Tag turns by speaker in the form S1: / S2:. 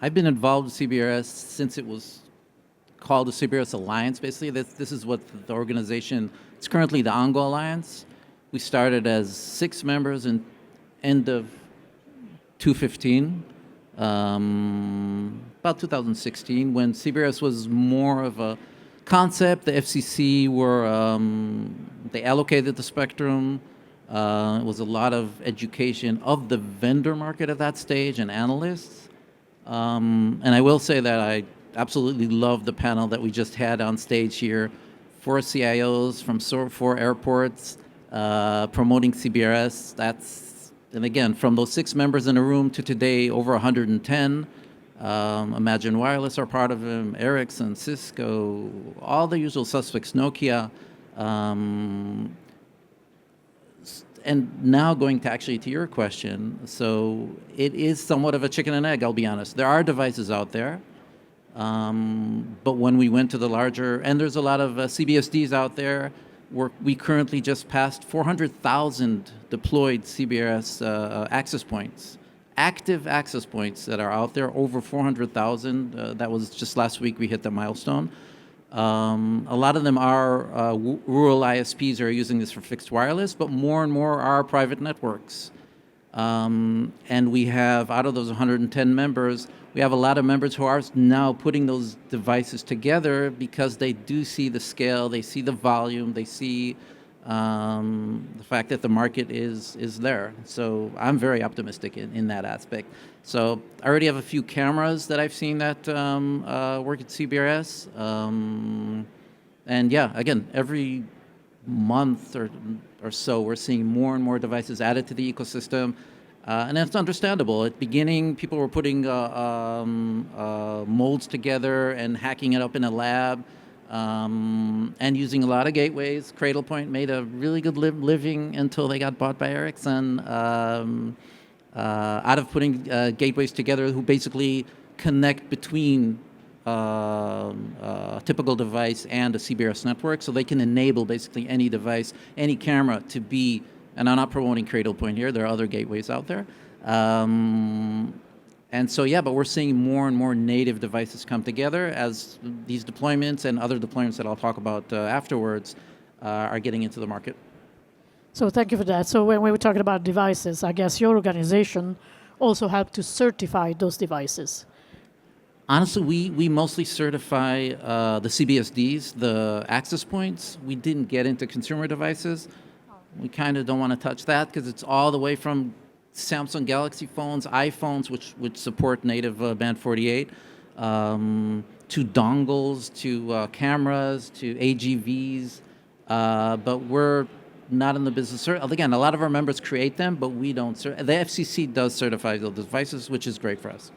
S1: I've been involved with CBRS since it was called the CBRS Alliance, basically. This is what the organization, it's currently the ONGO Alliance. We started as 6 members in end of 2015, about 2016, when CBRS was more of a concept. The FCC they allocated the spectrum. It was a lot of education of the vendor market at that stage and analysts. And I will say that I absolutely love the panel that we just had on stage here. 4 CIOs from 4 airports promoting CBRS. And again, from those 6 members in a room to today, over 110. Imagine Wireless are part of them, Ericsson, Cisco, all the usual suspects, Nokia. And now going to actually to your question, so it is somewhat of a chicken and egg, I'll be honest. There are devices out there, but when we went to the larger, and there's a lot of CBSDs out there, we currently just passed 400,000 deployed CBRS access points, active access points that are out there, over 400,000. That was just last week we hit the milestone. A lot of them are rural ISPs are using this for fixed wireless, but more and more are private networks. And we have, out of those 110 members, we have a lot of members who are now putting those devices together because they do see the scale, they see the volume, they see the fact that the market is there. So I'm very optimistic in that aspect. So I already have a few cameras that I've seen that work at CBRS. And yeah, again, every month or so, we're seeing more and more devices added to the ecosystem. And it's understandable. At the beginning, people were putting molds together and hacking it up in a lab. And using a lot of gateways. Cradlepoint made a really good living until they got bought by Ericsson. Out of putting gateways together, who basically connect between a typical device and a CBRS network, so they can enable basically any device, any camera to be. And I'm not promoting Cradlepoint here. There are other gateways out there. And so, yeah, but we're seeing more and more native devices come together as these deployments and other deployments that I'll talk about afterwards are getting into the market.
S2: So thank you for that. So when we were talking about devices, I guess your organization also helped to certify those devices.
S1: Honestly, we mostly certify the CBSDs, the access points. We didn't get into consumer devices. We kind of don't want to touch that because it's all the way from Samsung Galaxy phones, iPhones, which support native band 48, to dongles, to cameras, to AGVs. But we're not in the business. Again, a lot of our members create them, but we don't. The FCC does certify those devices, which is great for us.